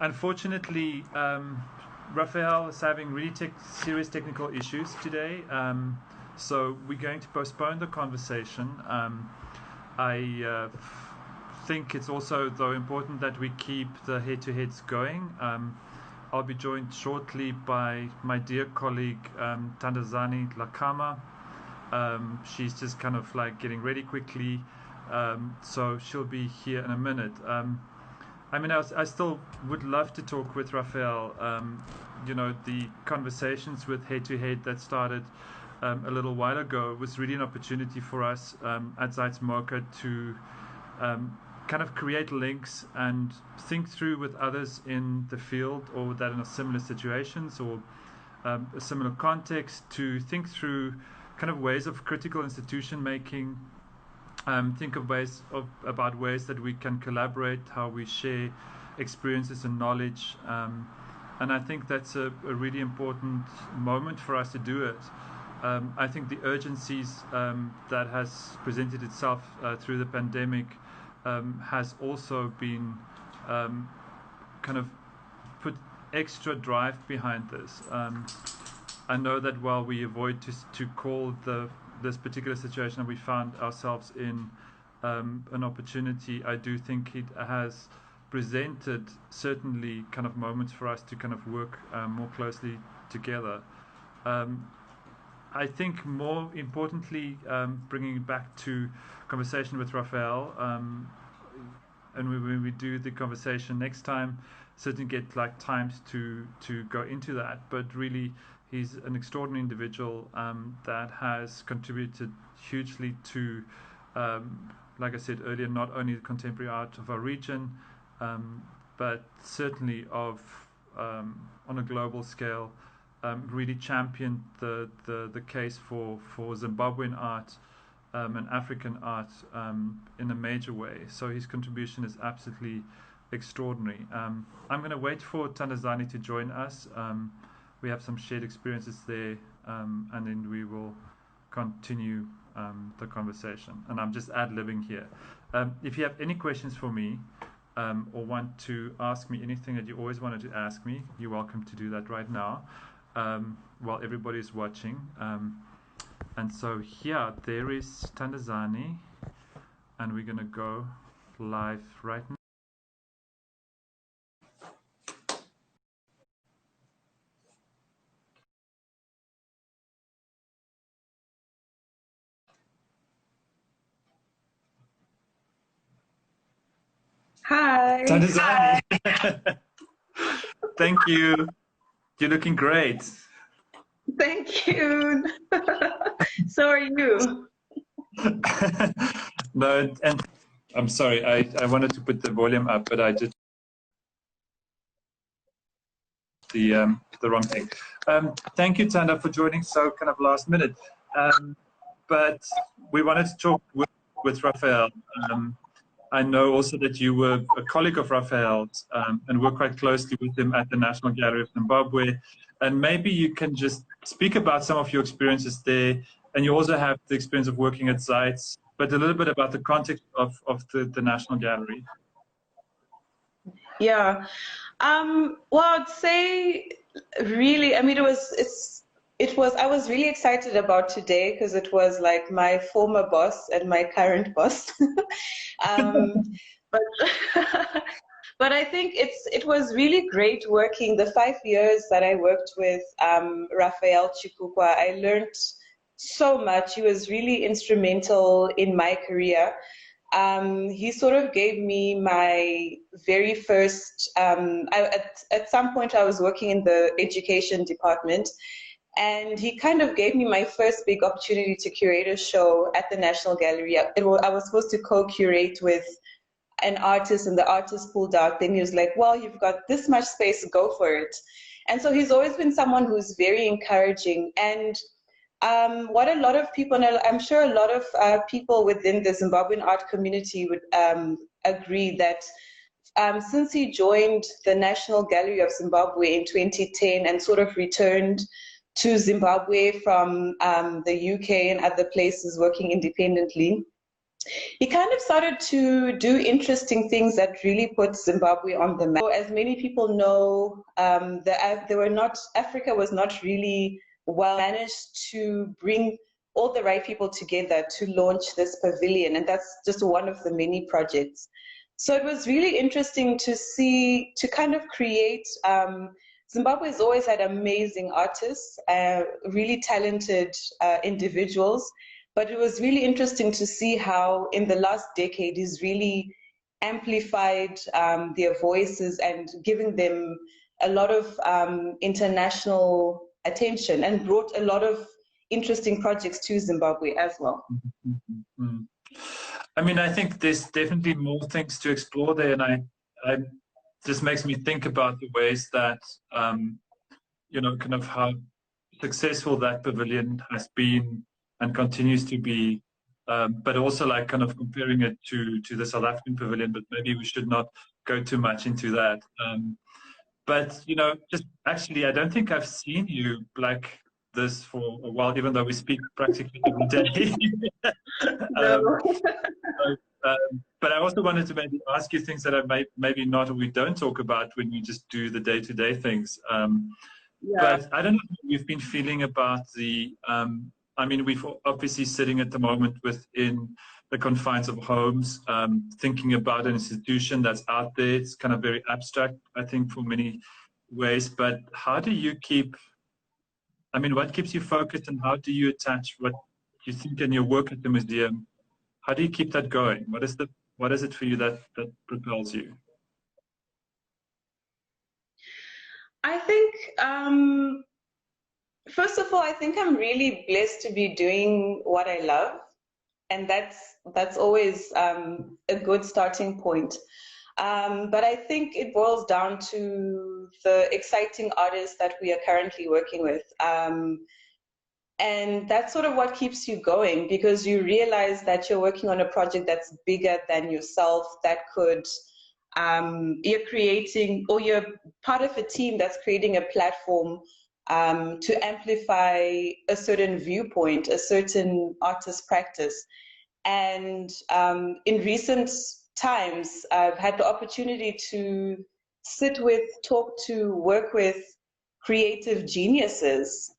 Unfortunately, Raphael is having really serious technical issues today, so we're going to postpone the conversation. I think it's also, though, important that we keep the head-to-heads going. I'll be joined shortly by my dear colleague, Tandazani Dhlakama. She's just kind of like getting ready quickly, so she'll be here in a minute. I mean, I still would love to talk with Raphael. You know, the conversations with head-to-head that started a little while ago was really an opportunity for us at Zeitz MOCAA to kind of create links and think through with others in the field or that in similar situations or a similar context, to think through kind of ways of critical institution making, think of about ways that we can collaborate, how we share experiences and knowledge, and I think that's a really important moment for us to do it. I think the urgencies that has presented itself through the pandemic has also been kind of put extra drive behind this. I know that while we avoid to call this particular situation that we found ourselves in an opportunity, I do think it has presented certainly kind of moments for us to kind of work more closely together. I think more importantly, bringing it back to conversation with Raphael, and when we do the conversation next time, certainly get like times to go into that, but really he's an extraordinary individual that has contributed hugely to, like I said earlier, not only the contemporary art of our region, but certainly of on a global scale, really championed the case for Zimbabwean art and African art in a major way. So his contribution is absolutely extraordinary. I'm going to wait for Tandazani to join us. We have some shared experiences there, and then we will continue the conversation. And I'm just ad-libbing here. If you have any questions for me, or want to ask me anything that you always wanted to ask me, you're welcome to do that right now while everybody's watching. And so here, there is Tandazani, and we're going to go live right now. Hi. Tandazani. Hi. Thank you. You're looking great. Thank you. So are you. No, and I'm sorry, I wanted to put the volume up, but I just the wrong thing. Thank you, Tanda, for joining so kind of last minute. But we wanted to talk with Raphael. I know also that you were a colleague of Raphael's and work quite closely with him at the National Gallery of Zimbabwe. And maybe you can just speak about some of your experiences there. And you also have the experience of working at Zeitz, but a little bit about the context of the National Gallery. Yeah. Well, I'd say really, I mean, I was really excited about today because it was like my former boss and my current boss. But I think it was really great working the 5 years that I worked with Raphael Chikukwa. I learned so much. He was really instrumental in my career. He sort of gave me my very first, at some point I was working in the education department, and he kind of gave me my first big opportunity to curate a show at the National Gallery. I was supposed to co-curate with an artist, and the artist pulled out. Then he was like, well, you've got this much space, go for it. And so he's always been someone who's very encouraging. And what a lot of people, and I'm sure a lot of people within the Zimbabwean art community would agree that since he joined the National Gallery of Zimbabwe in 2010 and sort of returned to Zimbabwe from the UK and other places working independently, he kind of started to do interesting things that really put Zimbabwe on the map. So as many people know, Africa was not really well managed to bring all the right people together to launch this pavilion, and that's just one of the many projects. So it was really interesting to see, to kind of create, Zimbabwe has always had amazing artists, really talented individuals, but it was really interesting to see how in the last decade he's really amplified their voices and giving them a lot of international attention and brought a lot of interesting projects to Zimbabwe as well. Mm-hmm. I mean, I think there's definitely more things to explore there, and I just makes me think about the ways that, you know, kind of how successful that pavilion has been and continues to be, but also like kind of comparing it to the South African pavilion, but maybe we should not go too much into that. But, you know, just actually, I don't think I've seen you like this for a while, even though we speak practically every day. But I also wanted to maybe ask you things that I maybe not, or we don't talk about when we just do the day-to-day things. But I don't know how you've been feeling about the, I mean, we've obviously sitting at the moment within the confines of homes, thinking about an institution that's out there. It's kind of very abstract, I think, for many ways. But how do you keep, I mean, what keeps you focused, and how do you attach what you think in your work at the museum? How do you keep that going? What is it for you that propels you? I think, first of all, I think I'm really blessed to be doing what I love, and that's always a good starting point. But I think it boils down to the exciting artists that we are currently working with. And that's sort of what keeps you going, because you realize that you're working on a project that's bigger than yourself, that could, you're creating, or you're part of a team that's creating a platform to amplify a certain viewpoint, a certain artist practice. And in recent times, I've had the opportunity to sit with, talk to, work with creative geniuses.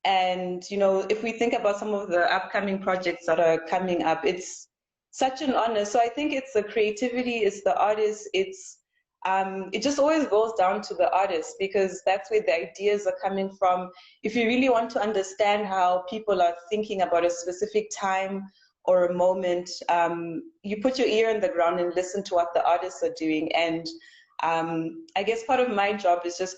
And, you know, if we think about some of the upcoming projects that are coming up, it's such an honor. So I think it's the creativity, it's the artist, it's, it just always goes down to the artist, because that's where the ideas are coming from. If you really want to understand how people are thinking about a specific time or a moment, you put your ear in the ground and listen to what the artists are doing. And I guess part of my job is just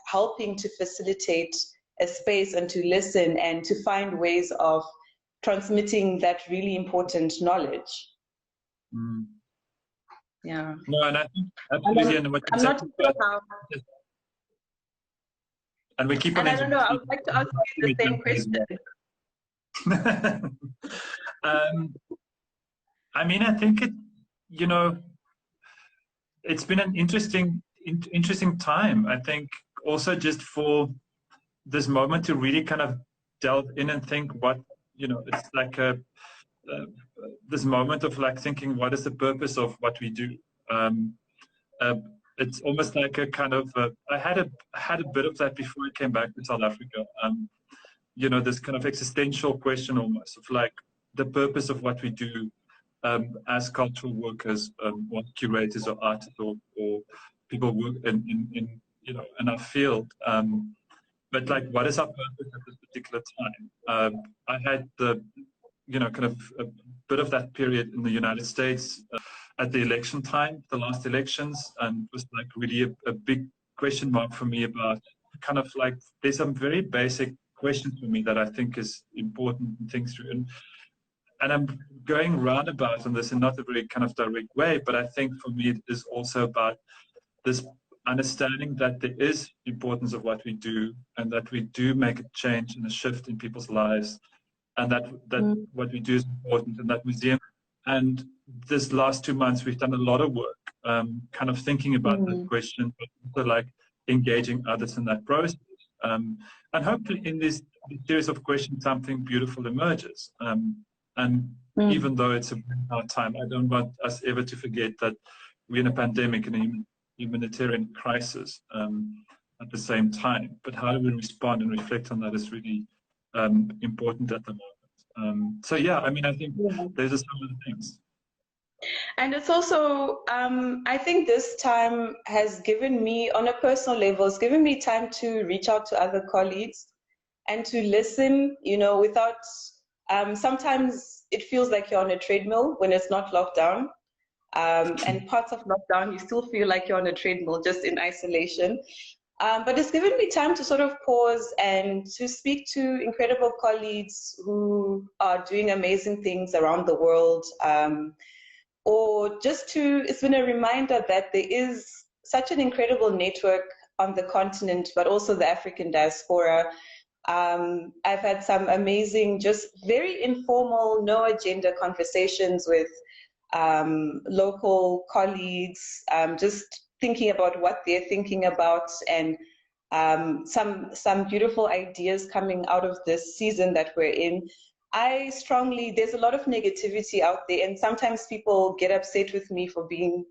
helping to facilitate a space and to listen and to find ways of transmitting that really important knowledge. Mm. Yeah. No, and I think absolutely. And I'm not sure how. And we keep on. And I don't know. I would like to ask you the same question. I mean, I think it. You know, it's been an interesting time. I think also just for this moment to really kind of delve in and think what, you know, it's like this moment of like thinking, what is the purpose of what we do? It's almost like a kind of, I had a bit of that before I came back to South Africa. You know, this kind of existential question almost of like the purpose of what we do as cultural workers, or curators or artists or people work in you know, in our field. But like, what is our purpose at this particular time? I had the, you know, kind of a bit of that period in the United States at the election time, the last elections, and it was like really a big question mark for me about kind of like, there's some very basic questions for me that I think is important to think through. And I'm going roundabout on this in not a very kind of direct way, but I think for me it is also about this understanding that there is importance of what we do, and that we do make a change and a shift in people's lives, and that what we do is important, and that museum. And this last 2 months, we've done a lot of work, kind of thinking about that question, but also like engaging others in that process. And hopefully in this series of questions, something beautiful emerges. And even though it's a very hard time. I don't want us ever to forget that we're in a pandemic and a humanitarian crisis at the same time. But how do we respond and reflect on that is really important at the moment. So yeah, I mean, I think those are some of the things. And it's also, I think this time has given me, on a personal level, it's given me time to reach out to other colleagues and to listen, you know, without, sometimes it feels like you're on a treadmill when it's not locked down. And parts of lockdown, you still feel like you're on a treadmill, just in isolation. But it's given me time to sort of pause and to speak to incredible colleagues who are doing amazing things around the world. Or just to, it's been a reminder that there is such an incredible network on the continent, but also the African diaspora. I've had some amazing, just very informal, no agenda conversations with local colleagues, just thinking about what they're thinking about, and some beautiful ideas coming out of this season that we're in. There's a lot of negativity out there, and sometimes people get upset with me for being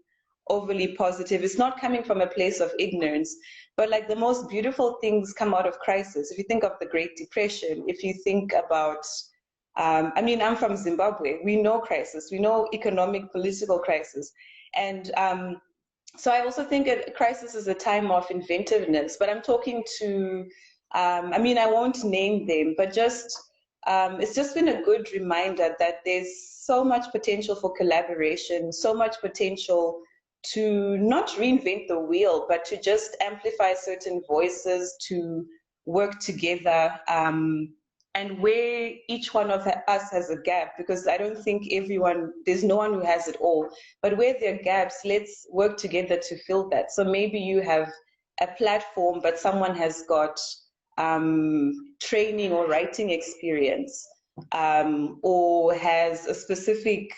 overly positive. It's not coming from a place of ignorance, but like the most beautiful things come out of crisis. If you think of the Great Depression, if you think about, I mean, I'm from Zimbabwe. We know crisis. We know economic, political crisis. And so I also think a crisis is a time of inventiveness, but I'm talking to, I mean, I won't name them, but just, it's just been a good reminder that there's so much potential for collaboration, so much potential to not reinvent the wheel, but to just amplify certain voices, to work together, and where each one of us has a gap, because I don't think there's no one who has it all, but where there are gaps, let's work together to fill that. So maybe you have a platform, but someone has got training or writing experience, or has a specific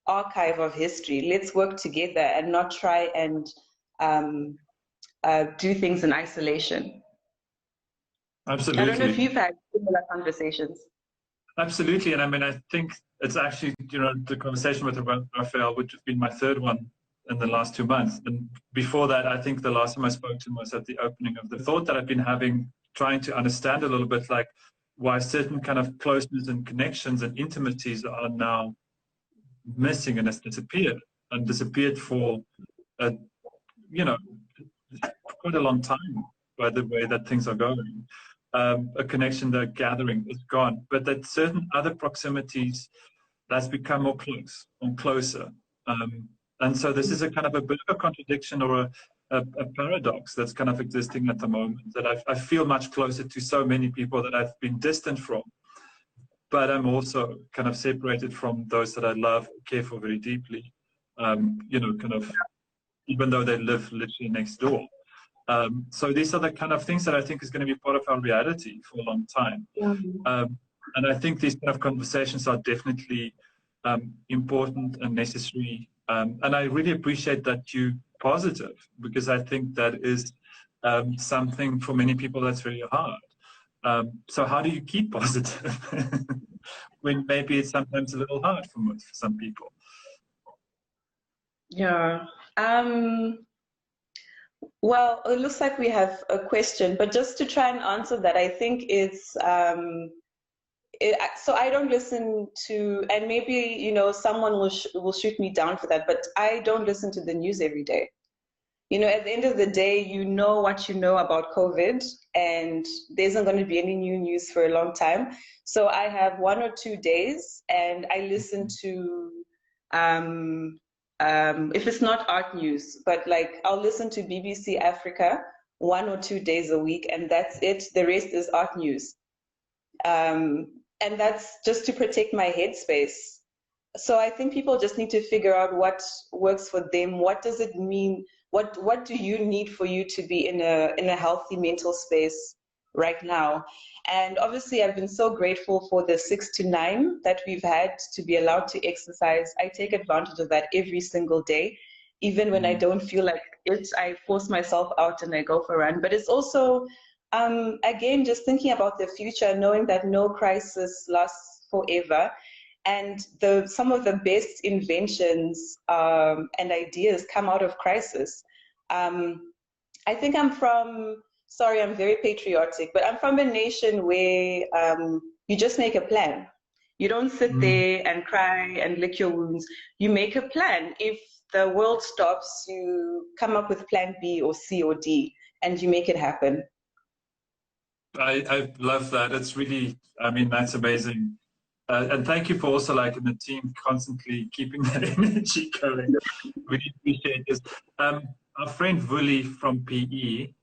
archive of history. Let's work together and not try and do things in isolation. Absolutely. I don't know if you've had similar conversations. Absolutely. And I mean, I think it's actually, you know, the conversation with Raphael would have been my third one in the last 2 months. And before that, I think the last time I spoke to him was at the opening of the thought that I've been having, trying to understand a little bit like why certain kind of closeness and connections and intimacies are now missing and has disappeared for, you know, quite a long time by the way that things are going. A connection, the gathering is gone, but that certain other proximities that's become more close or closer. And so this is a kind of a bit of a contradiction or a paradox that's kind of existing at the moment, that I feel much closer to so many people that I've been distant from, but I'm also kind of separated from those that I love, care for very deeply, you know, kind of, even though they live literally next door. So these are the kind of things that I think is going to be part of our reality for a long time. And I think these kind of conversations are definitely important and necessary. And I really appreciate that you're positive, because I think that is something for many people that's very hard. So how do you keep positive when maybe it's sometimes a little hard for some people? Yeah. Well, it looks like we have a question, but just to try and answer that, I think it's, so I don't listen to, and maybe, you know, someone will shoot me down for that, but I don't listen to the news every day. You know, at the end of the day, you know what you know about COVID, and there isn't going to be any new news for a long time. So I have 1 or 2 days, and I listen to, if it's not art news, but like I'll listen to BBC Africa 1 or 2 days a week, and that's it. The rest is art news. And that's just to protect my headspace. So I think people just need to figure out what works for them. What does it mean? What do you need for you to be in a healthy mental space right now? And obviously I've been so grateful for the 6 to 9 that we've had to be allowed to exercise. I take advantage of that every single day. Even when I don't feel like it, I force myself out and I go for a run. But it's also, again, just thinking about the future, knowing that no crisis lasts forever. And some of the best inventions and ideas come out of crisis. I think sorry, I'm very patriotic, but I'm from a nation where you just make a plan. You don't sit there and cry and lick your wounds. You make a plan. If the world stops, you come up with plan B or C or D, and you make it happen. I love that. It's really, I mean, that's amazing. And thank you for also, like, in the team, constantly keeping that energy going. Really appreciate this. Our friend Vuli from PE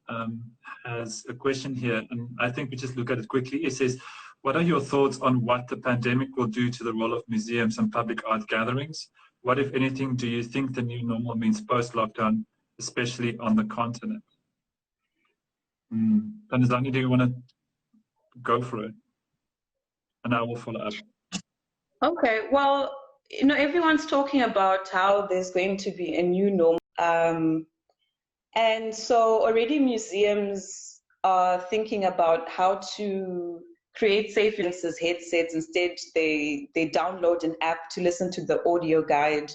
has a question here, and I think we just look at it quickly. It says, what are your thoughts on what the pandemic will do to the role of museums and public art gatherings? What, if anything, do you think the new normal means post-lockdown, especially on the continent? Tandazani, do you want to go for it? And I will follow up. Okay, well, everyone's talking about how there's going to be a new normal. And so already museums are thinking about how to create safe headsets. Instead, they download an app to listen to the audio guide,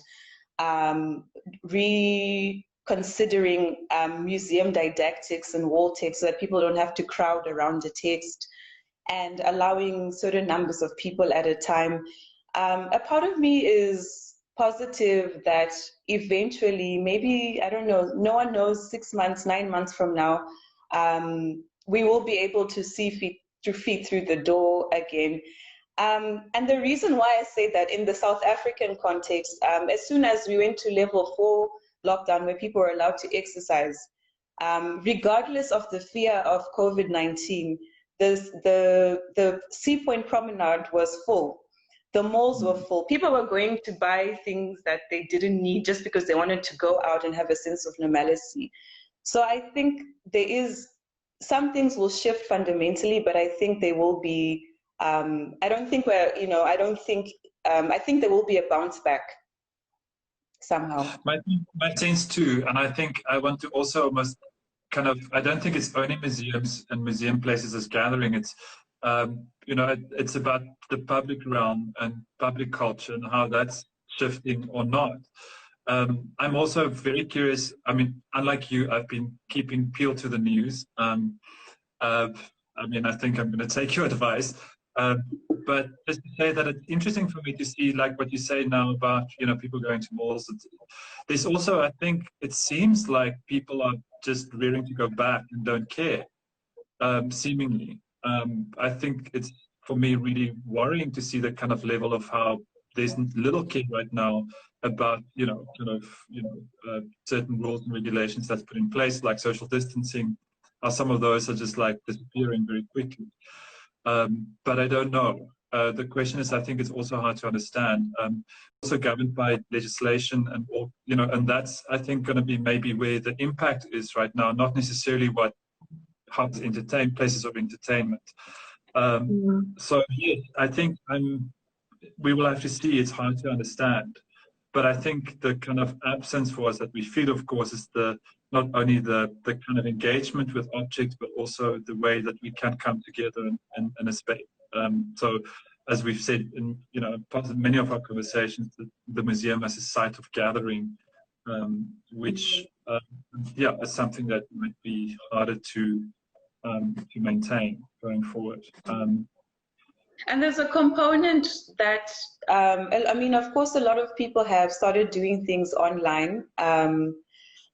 reconsidering museum didactics and wall text so that people don't have to crowd around the text, and allowing certain numbers of people at a time. A part of me is positive that eventually, maybe, I don't know, no one knows, 6 months, 9 months from now, we will be able to see feet through the door again. And the reason why I say that in the South African context, as soon as we went to level 4 lockdown, where people were allowed to exercise, regardless of the fear of COVID-19, the Sea Point Promenade was full. The malls were full. People were going to buy things that they didn't need just because they wanted to go out and have a sense of normalcy. So I think some things will shift fundamentally, but I think they will be, I think there will be a bounce back somehow. My sense too, and I think I want to also almost kind of, I don't think it's only museums and museum places as gathering. It's, it's about the public realm and public culture and how that's shifting or not. I'm also very curious. I mean, unlike you, I've been keeping peeled to the news. I think I'm going to take your advice. But just to say that it's interesting for me to see, like what you say now about, people going to malls. There's also, I think, it seems like people are just rearing to go back and don't care, seemingly. I think it's, for me, really worrying to see the kind of level of how there's little care right now about, certain rules and regulations that's put in place, like social distancing. Some of those are just like disappearing very quickly. But I don't know. The question is, I think it's also hard to understand. Also governed by legislation and all, and that's, I think, going to be maybe where the impact is right now, not necessarily how to entertain, places of entertainment. So yes, I think we will have to see. It's hard to understand. But I think the kind of absence for us that we feel, of course, is not only the kind of engagement with objects, but also the way that we can come together in a space. So, as we've said in many of our conversations, the museum as a site of gathering, which is something that might be harder to maintain going forward. And there's a component that, of course, a lot of people have started doing things online.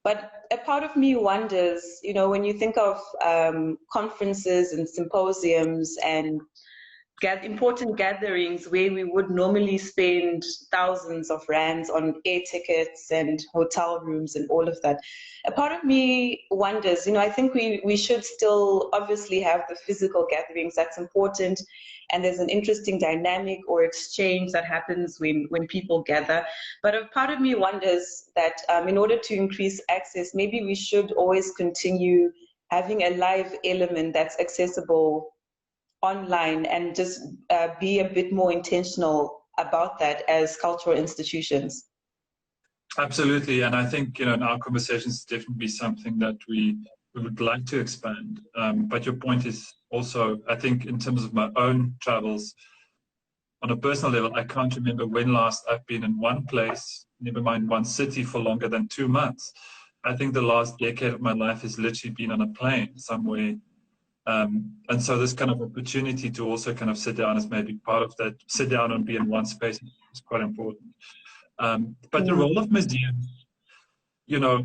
But a part of me wonders, when you think of conferences and symposiums and important gatherings where we would normally spend thousands of rands on air tickets and hotel rooms and all of that. A part of me wonders, I think we should still obviously have the physical gatherings. That's important. And there's an interesting dynamic or exchange that happens when people gather. But a part of me wonders that in order to increase access, maybe we should always continue having a live element that's accessible online, and just be a bit more intentional about that as cultural institutions. Absolutely, and I think in our conversations definitely something that we would like to expand. But your point is also, I think, in terms of my own travels, on a personal level, I can't remember when last I've been in one place, never mind one city, for longer than 2 months. I think the last decade of my life has literally been on a plane somewhere. And so this kind of opportunity to also kind of sit down as maybe part of that, sit down and be in one space is quite important. But the role of museums, you know,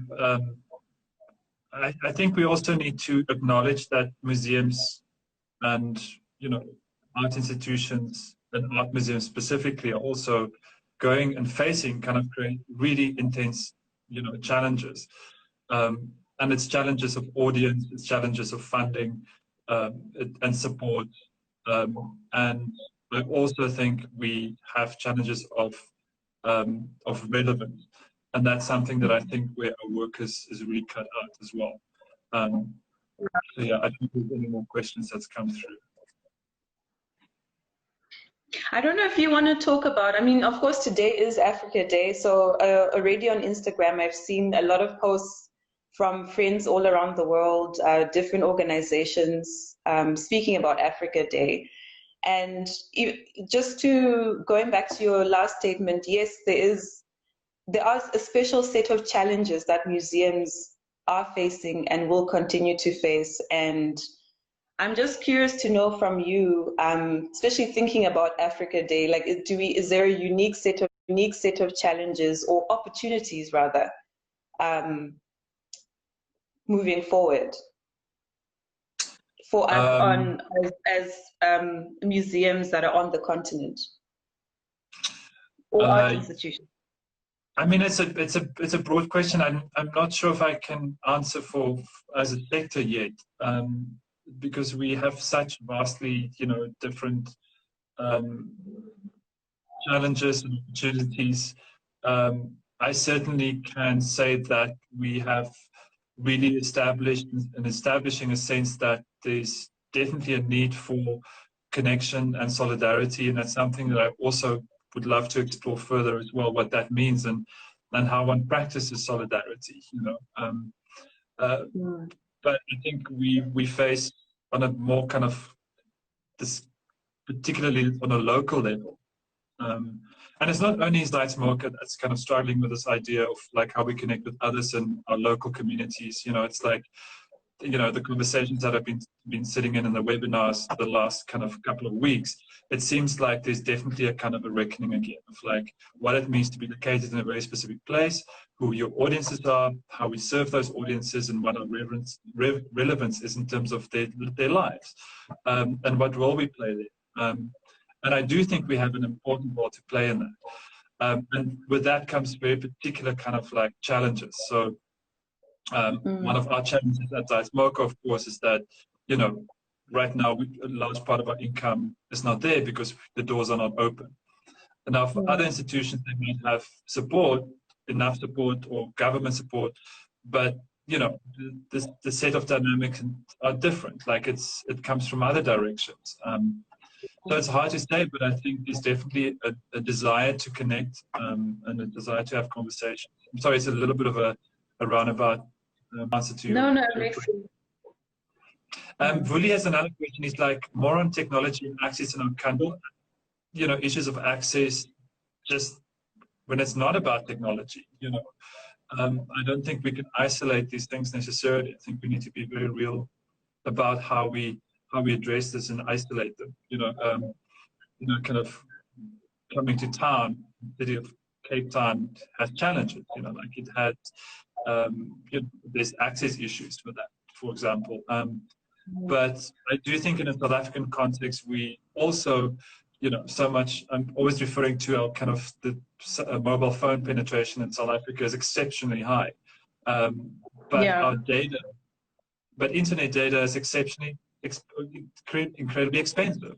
I think we also need to acknowledge that museums and, you know, art institutions and art museums specifically are also going and facing kind of really intense, you know, challenges. And it's challenges of audience, it's challenges of funding and support. And I also think we have challenges of relevance. And that's something that I think where our work is really cut out as well. So yeah, I don't think there's any more questions that's come through. I don't know if you want to talk about, I mean, of course, today is Africa Day. So already on Instagram, I've seen a lot of posts from friends all around the world, different organizations speaking about Africa Day. And just going back to your last statement, yes, there are a special set of challenges that museums are facing and will continue to face. And I'm just curious to know from you, especially thinking about Africa Day, like, is there a unique set of challenges or opportunities rather, moving forward for us as museums that are on the continent or art institutions? I mean, it's a broad question. I'm not sure if I can answer for as a sector yet, because we have such vastly, you know, different challenges and opportunities. I certainly can say that we have really establishing a sense that there's definitely a need for connection and solidarity, and that's something that I also would love to explore further as well, what that means and how one practices solidarity, you know. But I think we face on a more kind of this, particularly on a local level. And it's not only Zeitz MOCAA that's kind of struggling with this idea of like how we connect with others in our local communities. You know, it's like, you know, the conversations that I've been sitting in the webinars the last kind of couple of weeks, it seems like there's definitely a kind of a reckoning again of like what it means to be located in a very specific place, who your audiences are, how we serve those audiences, and what our relevance is in terms of their lives, and what role we play there. And I do think we have an important role to play in that. And with that comes very particular kind of like challenges. So one of our challenges at Zeitz MOCAA, of course, is that, you know, right now a large part of our income is not there because the doors are not open. And now for other institutions, they might have support, enough support or government support, but, you know, the set of dynamics are different. Like it comes from other directions. So it's hard to say, but I think there's definitely a desire to connect and a desire to have conversations. I'm sorry, it's a little bit of a roundabout answer to you. No, it makes sense. Vuli has another question. He's like, more on technology and access in our country. You know, issues of access, just when it's not about technology, you know. I don't think we can isolate these things necessarily. I think we need to be very real about how we address this and isolate them. You know, kind of coming to town, the city of Cape Town has challenges. You know, like it had, you know, there's access issues for that, for example. But I do think in a South African context, we also, you know, so much, I'm always referring to our kind of the mobile phone penetration in South Africa is exceptionally high. But our data, but internet data is exceptionally, incredibly expensive.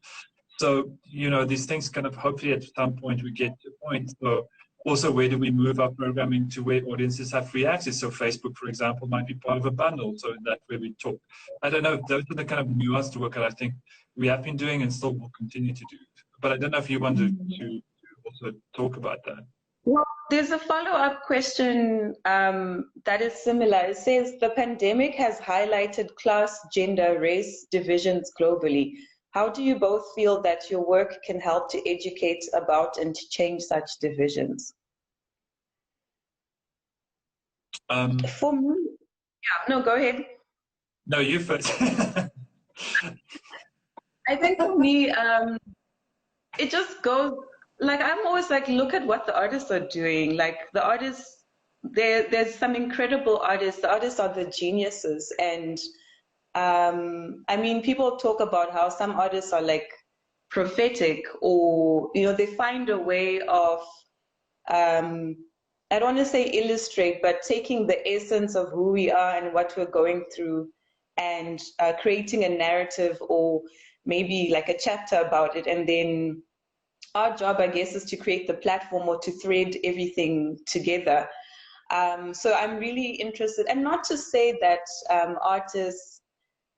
So, you know, these things kind of hopefully at some point we get to a point. So also, where do we move our programming to where audiences have free access? So Facebook, for example, might be part of a bundle. So in that way we talk. I don't know. Those are the kind of nuanced work that I think we have been doing and still will continue to do. But I don't know if you want to also talk about that. Well, there's a follow-up question that is similar. It says, the pandemic has highlighted class, gender, race divisions globally. How do you both feel that your work can help to educate about and to change such divisions? For me, yeah, no, go ahead. No, you first. I think for me, it just goes, like, I'm always like, look at what the artists are doing. Like, the artists, there's some incredible artists. The artists are the geniuses. And I mean, people talk about how some artists are like prophetic, or, you know, they find a way of, I don't want to say illustrate, but taking the essence of who we are and what we're going through, and creating a narrative or maybe like a chapter about it. And then our job, I guess, is to create the platform or to thread everything together. So I'm really interested, and not to say that artists,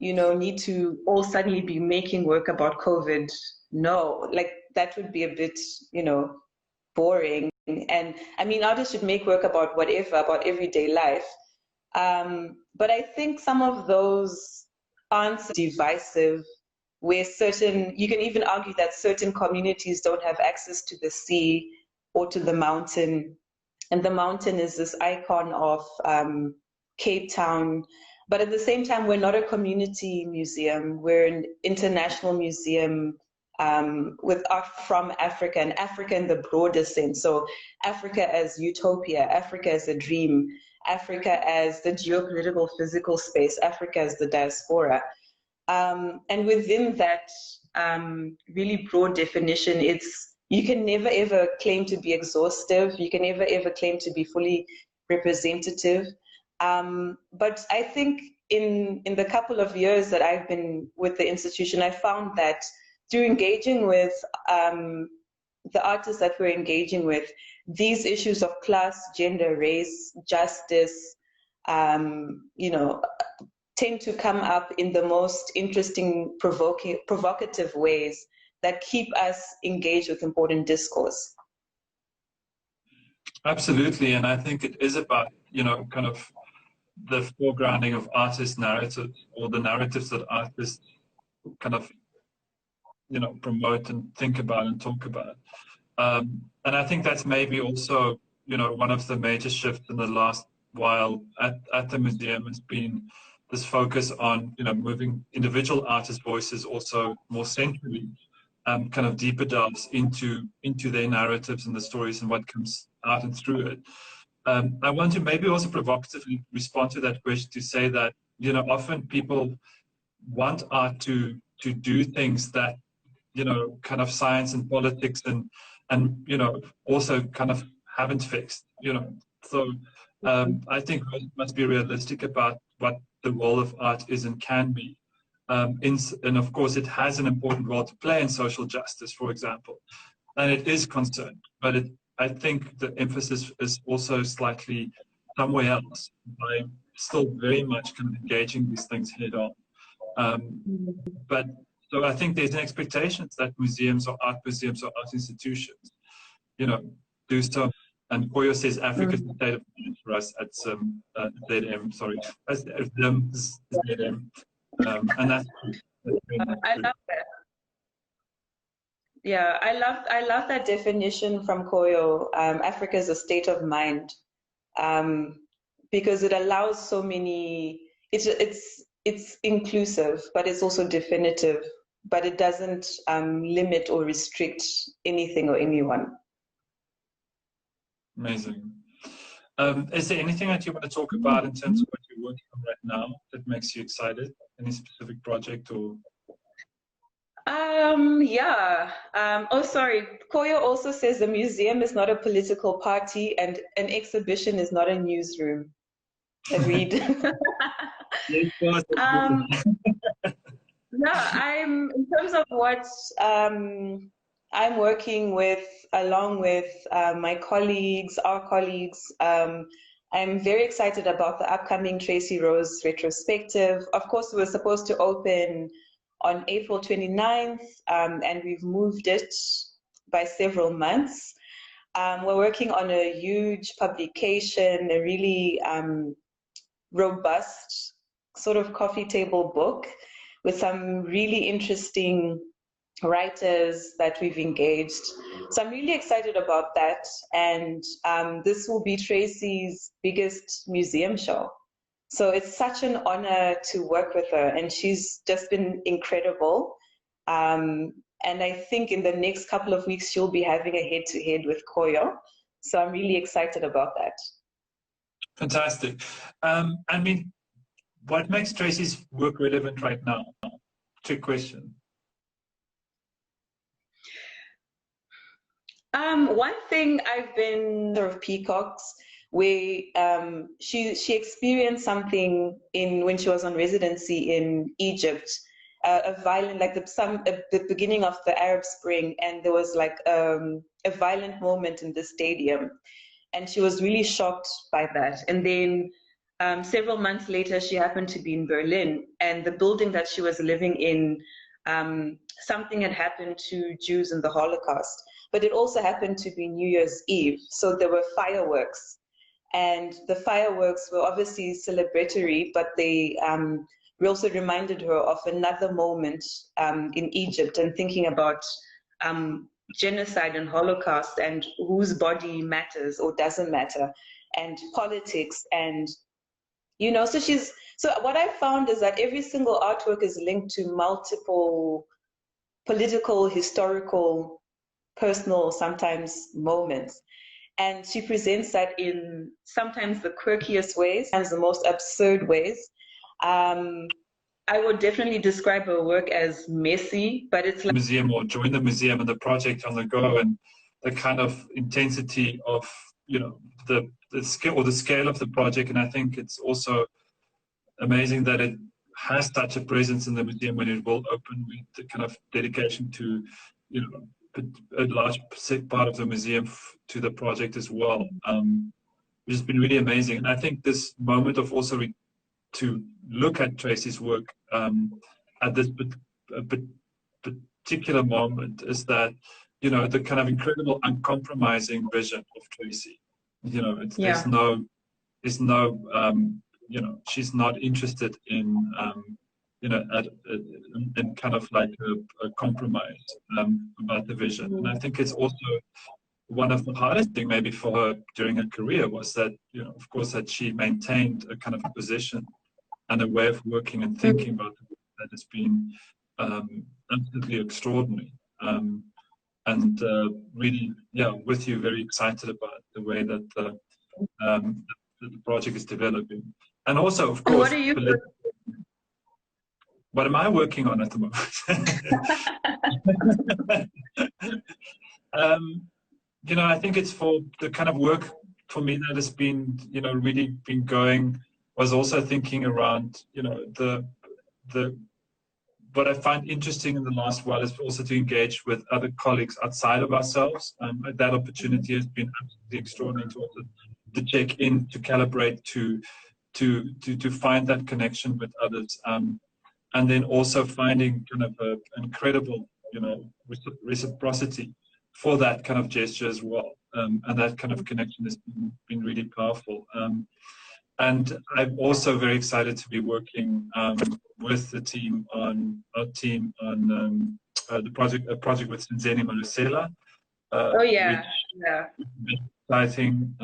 you know, need to all suddenly be making work about COVID. No, like that would be a bit, you know, boring. And I mean, artists should make work about whatever, about everyday life. But I think some of those aren't divisive, where certain, you can even argue that certain communities don't have access to the sea or to the mountain. And the mountain is this icon of Cape Town. But at the same time, we're not a community museum. We're an international museum with art from Africa, and Africa in the broader sense. So Africa as utopia, Africa as a dream, Africa as the geopolitical physical space, Africa as the diaspora. And within that really broad definition, you can never ever claim to be exhaustive. You can never ever claim to be fully representative. But I think in the couple of years that I've been with the institution, I found that through engaging with the artists that we're engaging with, these issues of class, gender, race, justice, you know, tend to come up in the most interesting, provocative ways that keep us engaged with important discourse. Absolutely, and I think it is about, you know, kind of the foregrounding of artist narratives, or the narratives that artists kind of, you know, promote and think about and talk about. And I think that's maybe also, you know, one of the major shifts in the last while at the museum has been this focus on, you know, moving individual artist voices also more centrally, kind of deeper dives into their narratives and the stories and what comes out and through it. I want to maybe also provocatively respond to that question to say that, you know, often people want art to do things that, you know, kind of science and politics and you know, also kind of haven't fixed, you know. So I think we must be realistic about what the role of art is and can be. And of course, it has an important role to play in social justice, for example. And it is concerned, but I think the emphasis is also slightly somewhere else, by still very much kind of engaging these things head on. But so I think there's an expectation that museums or art institutions, you know, do so. And Koyo says Africa's the state of mind for us at ZM, sorry, ZM. And that's I love that. Yeah, I love that definition from Koyo. Africa is a state of mind, because it allows so many. It's inclusive, but it's also definitive. But it doesn't limit or restrict anything or anyone. Amazing. Is there anything that you want to talk about in terms of what you're working on right now that makes you excited? Any specific project or? Yeah. Oh, sorry. Koyo also says the museum is not a political party and an exhibition is not a newsroom. Agreed. Yeah, in terms of what I'm working with, along with my colleagues, our colleagues, I'm very excited about the upcoming Tracy Rose retrospective. Of course, we were supposed to open on April 29th, and we've moved it by several months. We're working on a huge publication, a really robust sort of coffee table book, with some really interesting writers that we've engaged. So I'm really excited about that. And this will be Tracy's biggest museum show. So it's such an honor to work with her, and she's just been incredible. And I think in the next couple of weeks, she'll be having a head-to-head with Koyo. So I'm really excited about that. Fantastic. I mean, what makes Tracy's work relevant right now? Trick question. One thing I've been sort of peacocks, where she experienced something when she was on residency in Egypt, a violent, like the beginning of the Arab Spring, and there was like a violent moment in the stadium, and she was really shocked by that. And then several months later, she happened to be in Berlin, and the building that she was living in, something had happened to Jews in the Holocaust. But it also happened to be New Year's Eve, so there were fireworks. And the fireworks were obviously celebratory, but they also reminded her of another moment in Egypt, and thinking about genocide and Holocaust, and whose body matters or doesn't matter, and politics. And, you know, so what I found is that every single artwork is linked to multiple political, historical, personal, sometimes moments. And she presents that in sometimes the quirkiest ways, sometimes the most absurd ways. I would definitely describe her work as messy, but it's like museum, or join the museum and the project on the go, and the kind of intensity of, you know, the skill or the scale of the project. And I think it's also amazing that it has such a presence in the museum when it will open, with the kind of dedication to, you know, a large part of the museum to the project as well, which has been really amazing. And I think this moment of also to look at Tracy's work at this particular moment is that, you know, the kind of incredible uncompromising vision of Tracy. You know, there's no, you know, she's not interested in, you know, in kind of like a compromise about the vision. And I think it's also one of the hardest thing maybe for her during her career was that, you know, of course, that she maintained a kind of a position and a way of working and thinking about the work that has been absolutely extraordinary. And really, yeah, with you, very excited about the way that the project is developing. And also, of course, what am I working on at the moment? You know, I think it's for the kind of work for me that has been, you know, really been going, was also thinking around, you know, what I find interesting in the last while is also to engage with other colleagues outside of ourselves. That opportunity has been absolutely extraordinary to also to check in, to calibrate, to find that connection with others. And then also finding kind of an incredible, you know, reciprocity for that kind of gesture as well. And that kind of connection has been really powerful. And I'm also very excited to be working with the team on the project, a project with Tandazani Dhlakama. Which is exciting.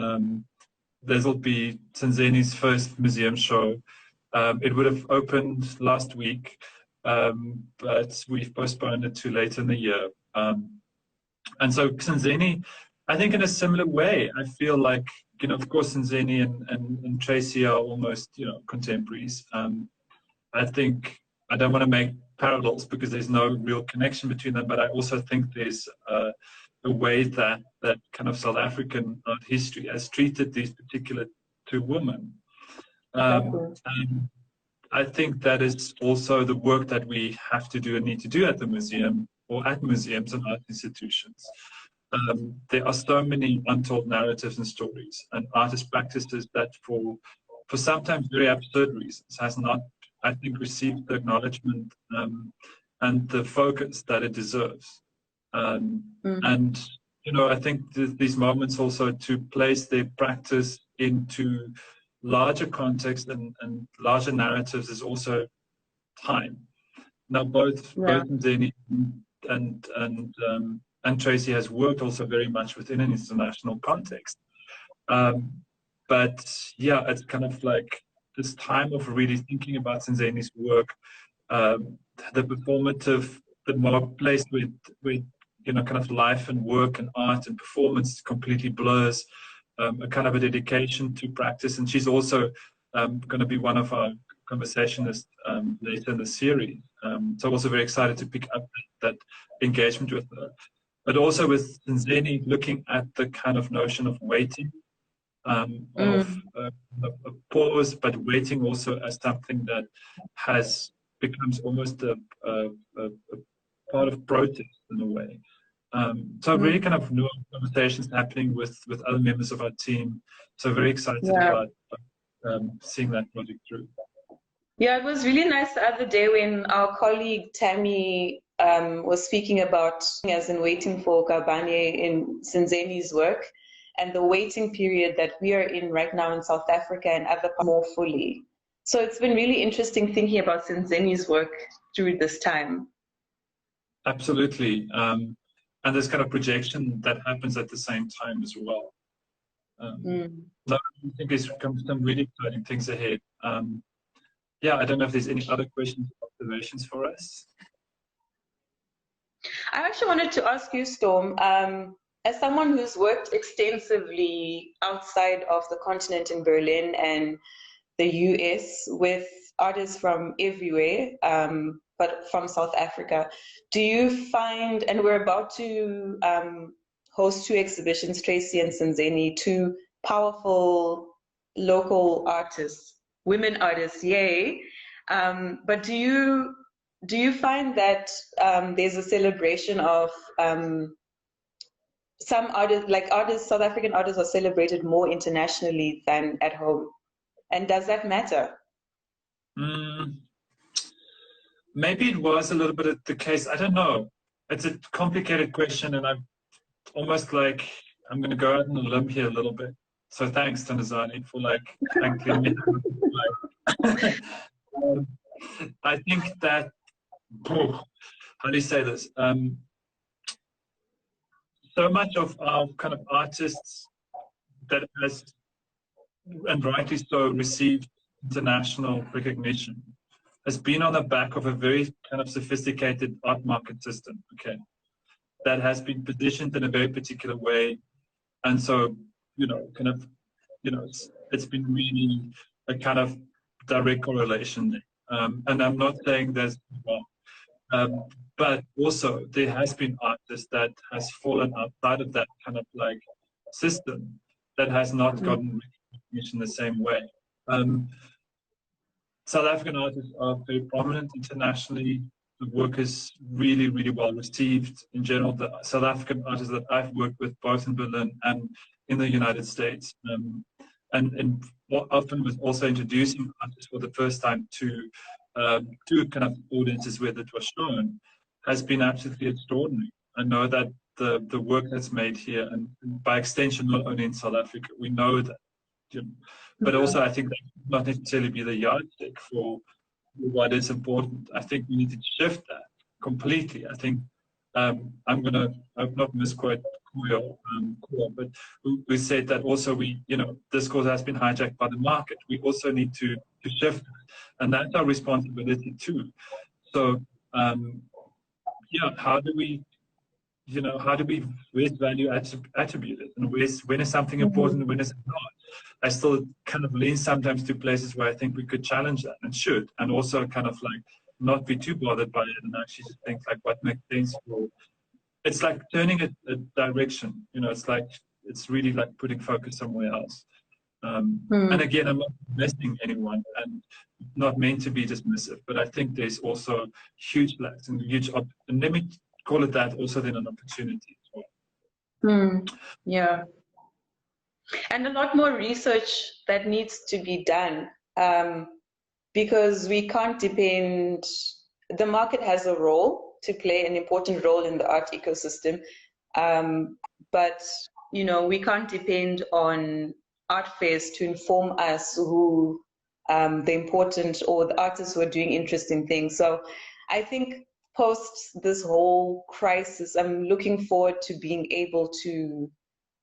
This will be Tanzani's first museum show. It would have opened last week, but we've postponed it to later in the year. And so Tanzani, I think in a similar way, I feel like, you know, of course, Tanzani and Tracy are almost, you know, contemporaries. I think I don't want to make parallels because there's no real connection between them, but I also think there's a way that kind of South African art history has treated these particular two women. And I think that is also the work that we have to do and need to do at the museum or at museums and art institutions. There are so many untold narratives and stories and artist practices that for sometimes very absurd reasons has not, I think, received the acknowledgement and the focus that it deserves. And, you know, I think these moments also to place their practice into larger context and larger narratives is also time. Now both Yeah. Zeni and Tracy has worked also very much within an international context. But yeah, it's kind of like this time of really thinking about Zeni's work, the performative, the more place with kind of life and work and art and performance completely blurs, a kind of a dedication to practice. And she's also going to be one of our conversationists later in the series. So I'm also very excited to pick up that engagement with her. But also with Zeni, looking at the kind of notion of waiting, of a pause, but waiting also as something that becomes almost a part of protest in a way. So really kind of new conversations happening with other members of our team. So very excited about seeing that project through. Yeah, it was really nice the other day when our colleague Tammy was speaking about as in waiting for Kabanye in Zeni's work and the waiting period that we are in right now in South Africa and other parts more fully. So it's been really interesting thinking about Zeni's work through this time. Absolutely. And this kind of projection that happens at the same time as well. So I think there's some really exciting things ahead. Yeah, I don't know if there's any other questions or observations for us. I actually wanted to ask you, Storm, as someone who's worked extensively outside of the continent in Berlin and the US with artists from everywhere, but from South Africa, do you find, and we're about to host 2 exhibitions, Tracy and Zeni, 2 powerful local artists, women artists, yay. But do you find that there's a celebration of some artists, South African artists are celebrated more internationally than at home? And does that matter? Maybe it was a little bit of the case. I don't know. It's a complicated question, and I'm almost like I'm going to go out on a limb here a little bit. So thanks, Tandazani, for clearing me up. I think that, how do you say this? So much of our kind of artists that has, and rightly so, received international recognition has been on the back of a very kind of sophisticated art market system, okay, that has been positioned in a very particular way. And so, it's been really a kind of direct correlation there. And I'm not saying there's wrong. But also there has been artists that has fallen outside of that kind of system that has not gotten recognition the same way. South African artists are very prominent internationally. The work is really, really well received. In general, the South African artists that I've worked with, both in Berlin and in the United States, and often with also introducing artists for the first time to kind of audiences where that was shown, has been absolutely extraordinary. I know that the work that's made here, and by extension, not only in South Africa, we know that. But also, I think that should not necessarily be the yardstick for what is important. I think we need to shift that completely. I think I've not misquote Kuyo, but we said that also this cause has been hijacked by the market. We also need to shift it, and that's our responsibility too. So how do we where's value attributed, and when is something important and when is it not? I still kind of lean sometimes to places where I think we could challenge that and should, and also kind of not be too bothered by it and actually just think what makes sense for. It's like turning a direction, it's really putting focus somewhere else. And again, I'm not missing anyone and not meant to be dismissive, but I think there's also huge lacks and and let me call it that, also then an opportunity as well. Yeah. And a lot more research that needs to be done, because we can't depend, the market has a role to play, an important role in the art ecosystem, but we can't depend on art fairs to inform us who the important or the artists who are doing interesting things. So I think post this whole crisis, I'm looking forward to being able to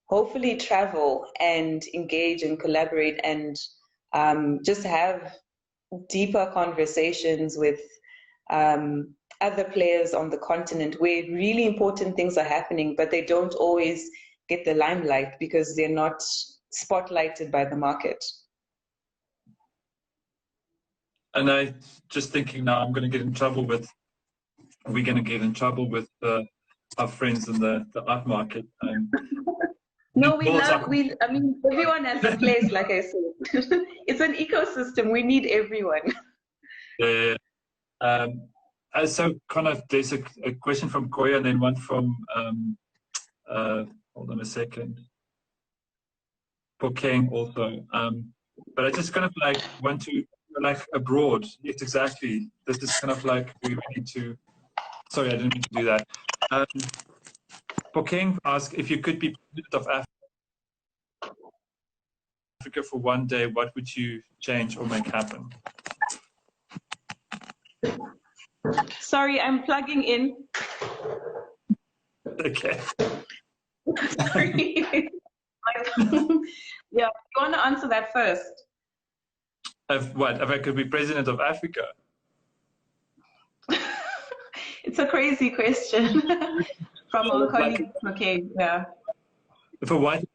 hopefully travel and engage and collaborate and just have deeper conversations with other players on the continent where really important things are happening, but they don't always get the limelight because they're not spotlighted by the market. And I just thinking now, I'm going to get in trouble with, we're going to get in trouble with our friends in the art market. No, I mean, everyone has a place, like I said. It's an ecosystem. We need everyone. Yeah. So kind of, there's a question from Koya and then one from, hold on a second, Pokeng also. But I just kind of like want to, like abroad. Yes, exactly. This is kind of like, we need to, sorry, I didn't mean to do that. Pokeng asked if you could be president of Africa for one day, what would you change or make happen? Sorry, I'm plugging in. Okay. Sorry. Yeah, you want to answer that first? If I could be president of Africa? It's a crazy question from our colleague. Okay, yeah. If a white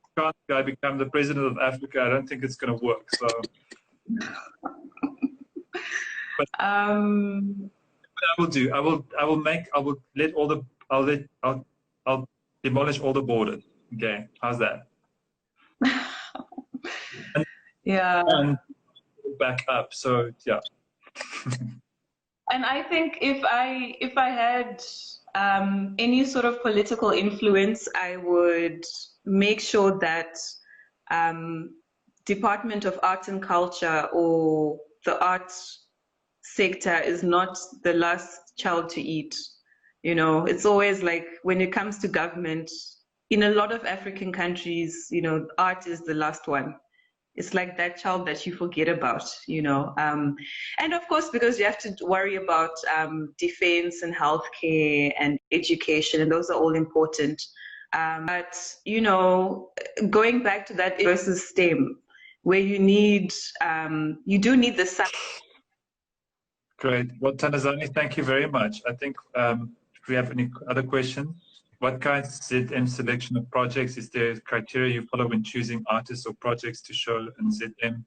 guy become the president of Africa, I don't think it's going to work. So, but what I will do, I'll demolish all the borders. Okay, how's that? Yeah. And back up. So yeah. And I think if I had any sort of political influence, I would make sure that Department of Arts and Culture or the arts sector is not the last child to eat. You know, it's always like when it comes to government, in a lot of African countries, you know, art is the last one. It's like that child that you forget about, you know. And of course, because you have to worry about defense and healthcare and education, and those are all important. But, you know, going back to that versus STEM, where you need, you do need the science. Great. Well, Tandazani, thank you very much. I think if we have any other questions. What kind of ZM selection of projects? Is there criteria you follow when choosing artists or projects to show in ZM?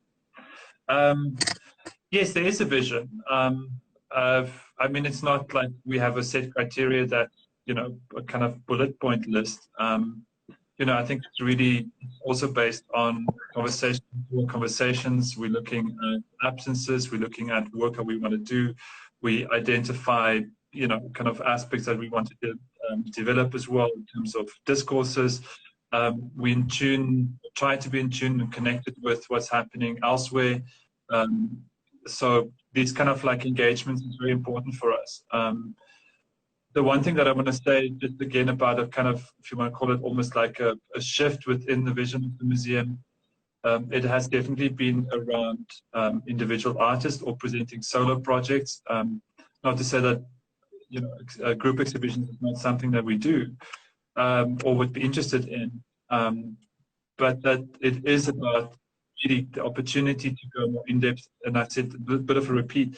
Yes, there is a vision. I mean, it's not like we have a set criteria that, you know, a kind of bullet point list. You know, I think it's really also based on conversations. We're looking at absences. We're looking at work that we want to do. We identify, you know, kind of aspects that we want to develop as well in terms of discourses. We try to be in tune and connected with what's happening elsewhere. So these kind of like engagements is very important for us. The one thing that I want to say just again about a kind of, if you want to call it almost like a shift within the vision of the museum, it has definitely been around individual artists or presenting solo projects. Not to say that, you know, group exhibitions is not something that we do or would be interested in, but that it is about really the opportunity to go more in depth. And I said a bit of a repeat,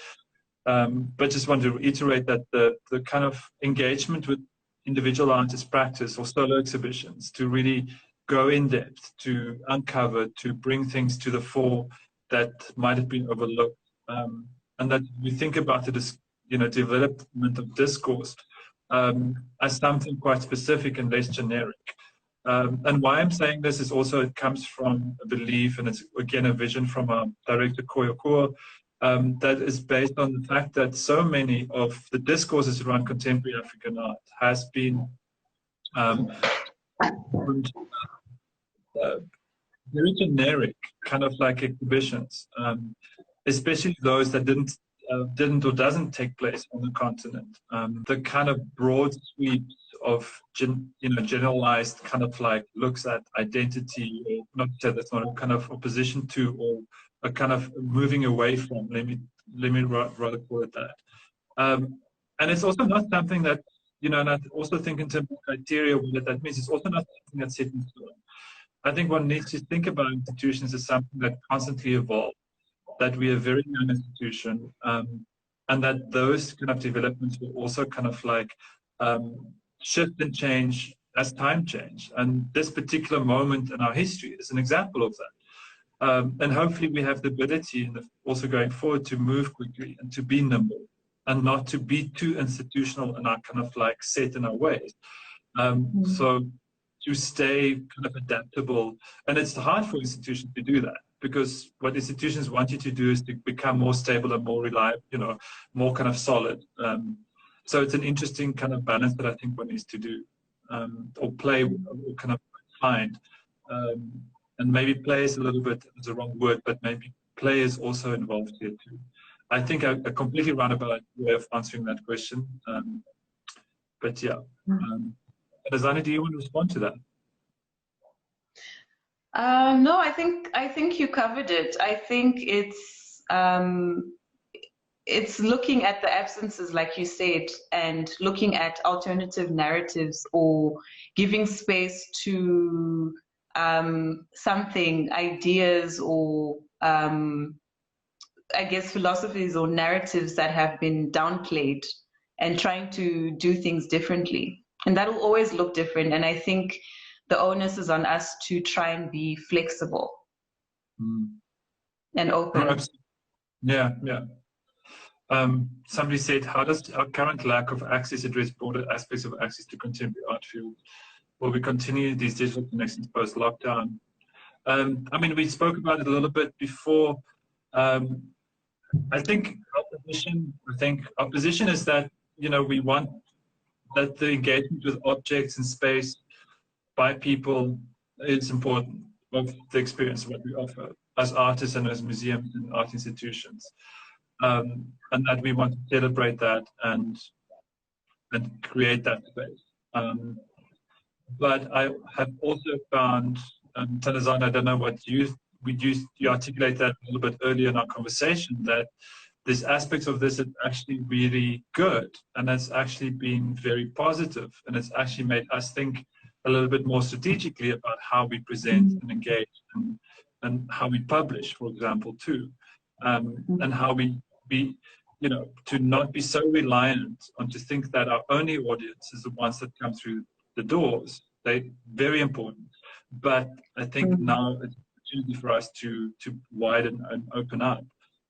but just want to reiterate that the kind of engagement with individual artist practice or solo exhibitions to really go in depth, to uncover, to bring things to the fore that might have been overlooked, and that we think about it as, you know, development of discourse as something quite specific and less generic. And why I'm saying this is also it comes from a belief, and it's again a vision from our director Curator, that is based on the fact that so many of the discourses around contemporary African art has been very generic, kind of like exhibitions, especially those that didn't or doesn't take place on the continent. The kind of broad sweeps of generalized kind of like looks at identity, or not to say that's not a kind of opposition to, or a kind of moving away from. Let me rather call it that. And it's also not something that, and I also think in terms of criteria, what that means, it's also not something that's set in stone. I think one needs to think about institutions as something that constantly evolve, that we are a very young institution, and that those kind of developments will also kind of like shift and change as time change. And this particular moment in our history is an example of that. And hopefully we have the ability, also going forward, to move quickly and to be nimble and not to be too institutional and are kind of like set in our ways. So to stay kind of adaptable, and it's hard for institutions to do that, because what institutions want you to do is to become more stable and more reliable, more kind of solid. So it's an interesting kind of balance that I think one needs to do, or play, or kind of find. And maybe play is a little bit, is the wrong word, but maybe play is also involved here too. I think a completely roundabout way of answering that question. But yeah. Tandazani, do you want to respond to that? No, I think you covered it. I think it's looking at the absences, like you said, and looking at alternative narratives, or giving space to something, ideas, or I guess philosophies or narratives that have been downplayed, and trying to do things differently. And that will always look different. And I think the onus is on us to try and be flexible and open. Yeah. Somebody said, how does our current lack of access address broader aspects of access to contemporary art field? Will we continue these digital connections post-lockdown? I mean, we spoke about it a little bit before. I think our position is that, we want that the engagement with objects and space by people is important of the experience of what we offer as artists and as museums and art institutions. And that we want to celebrate that and create that space. But I have also found, Tandazani, I don't know what you articulate that a little bit earlier in our conversation, that there's aspects of this that are actually really good, and that's actually been very positive, and it's actually made us think a little bit more strategically about how we present and engage, and how we publish, for example, too, and how we be, to not be so reliant on to think that our only audience is the ones that come through the doors. They're very important, but I think now it's an opportunity for us to widen and open up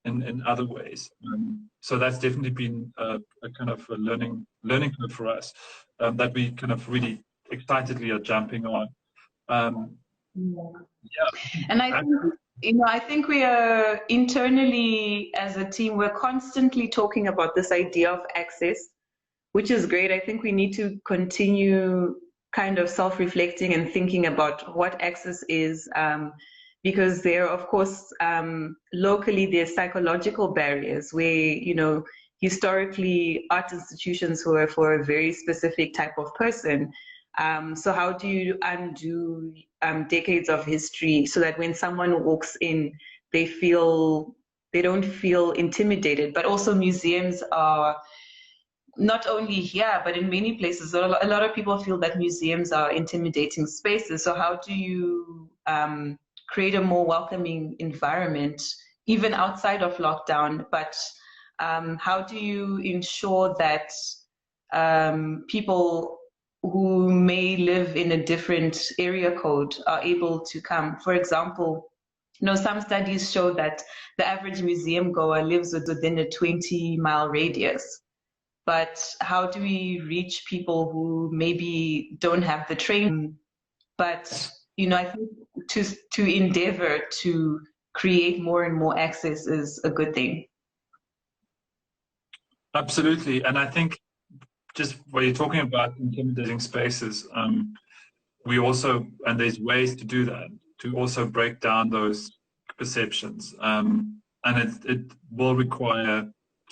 in other ways. So that's definitely been a kind of a learning curve for us, that we kind of really excitedly are jumping on. And I think we are internally as a team, we're constantly talking about this idea of access, which is great. I think we need to continue kind of self-reflecting and thinking about what access is, because there, of course, locally, there's psychological barriers where, historically art institutions were for a very specific type of person. So how do you undo decades of history so that when someone walks in, they don't feel intimidated? But also museums are, not only here, but in many places, a lot of people feel that museums are intimidating spaces. So how do you create a more welcoming environment, even outside of lockdown? But how do you ensure that people who may live in a different area code are able to come? For example, some studies show that the average museum goer lives within a 20-mile radius. But how do we reach people who maybe don't have the train? But, I think to endeavor to create more and more access is a good thing. Absolutely. And I think just what you're talking about, intimidating spaces, we also, and there's ways to do that, to also break down those perceptions. And it will require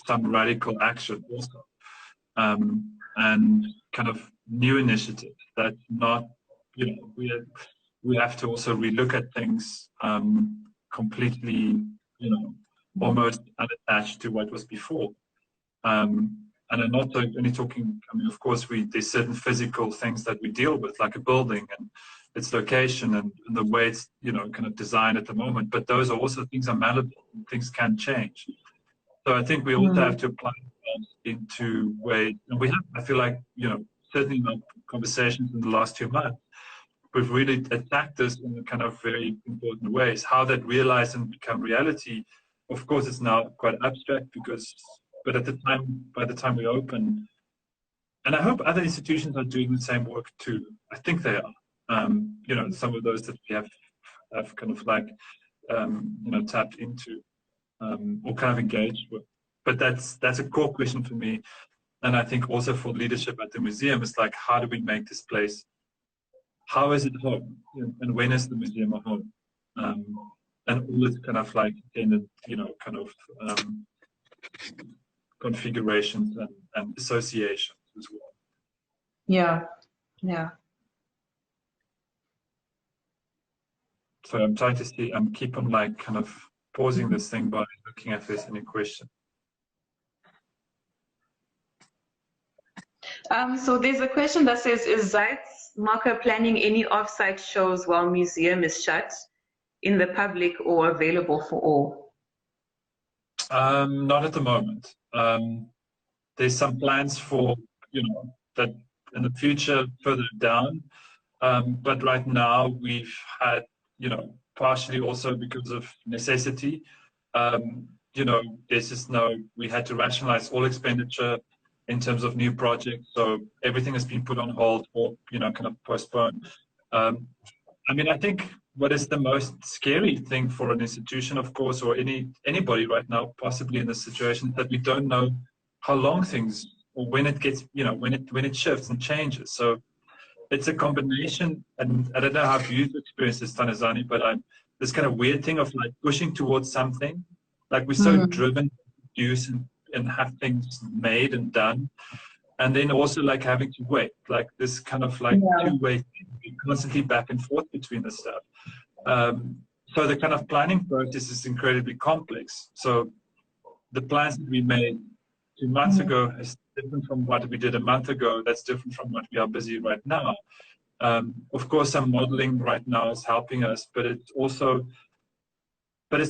some radical action also. And kind of new initiatives that not, we have to also relook at things completely, almost unattached to what was before. and I'm not only talking, I mean, of course, there's certain physical things that we deal with, like a building and its location and the way it's, you know, kind of designed at the moment. But those are also things are malleable, and things can change. So I think we also have to apply into ways, and we have, I feel like, you know, certainly in our conversations in the last 2 months, we've really attacked this in kind of very important ways. How that realized and become reality, of course, it's now quite abstract but at the time, by the time we open, and I hope other institutions are doing the same work too. I think they are. You know, some of those that we have kind of like, you know, tapped into or kind of engaged with. But that's a core question for me. And I think also for leadership at the museum, it's like, how do we make this place? How is it home? And when is the museum a home? And all this kind of like intended, you know, kind of configurations and associations as well. Yeah, yeah. So I'm trying to see, keep on like kind of pausing this thing by looking if there's any question. So there's a question that says, is Zeitz MOCAA planning any offsite shows while museum is shut in the public or available for all? Not at the moment. There's some plans for, you know, that in the future further down. But right now we've had, you know, partially also because of necessity, you know, there's just we had to rationalize all expenditure in terms of new projects. So everything has been put on hold or, you know, kind of postponed. I mean, I think what is the most scary thing for an institution, of course, or anybody right now, possibly in this situation, is that we don't know how long things, or when it gets, you know, when it shifts and changes. So it's a combination, and I don't know how you've experienced this, Tandazani, but this kind of weird thing of like pushing towards something, like we're so driven to produce and have things made and done, and then also like having to wait, like this kind of like two-way thing, constantly back and forth between the stuff. So the kind of planning process is incredibly complex. So the plans that we made 2 months ago is different from what we did a month ago. That's different from what we are busy right now. Of course, some modeling right now is helping us, but it's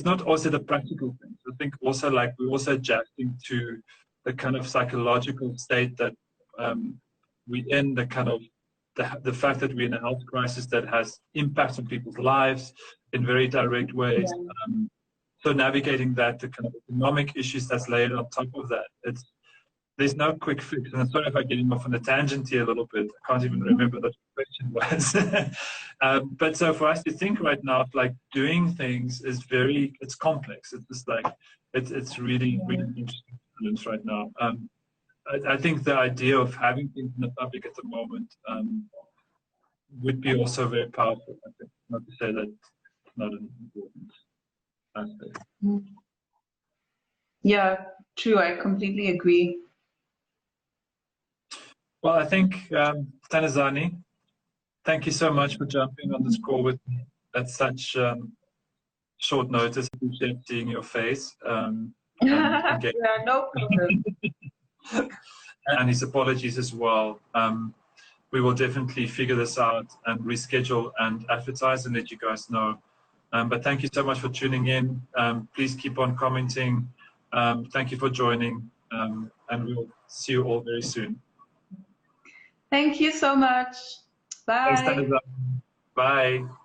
not also the practical things. I think also like we're also adjusting to the kind of psychological state that we're in, the kind of the fact that we're in a health crisis that has impacts on people's lives in very direct ways. So navigating that, the kind of economic issues that's layered on top of that, there's no quick fix. And I'm sorry if I'm getting off on a tangent here a little bit. I can't even remember what the question was. But so for us to think right now, like doing things is it's complex. It's just like, it's really, really interesting challenge right now. I think the idea of having things in the public at the moment would be also very powerful. I think, not to say that it's not an important aspect. Yeah, true. I completely agree. Well, I think, Tandazani, thank you so much for jumping on this call with me at such short notice. I appreciate seeing your face. Yeah, no problem. And his apologies as well. We will definitely figure this out and reschedule and advertise and let you guys know. But thank you so much for tuning in. Please keep on commenting. Thank you for joining. And we'll see you all very soon. Thank you so much. Bye. Thanks, Tandazani. Bye.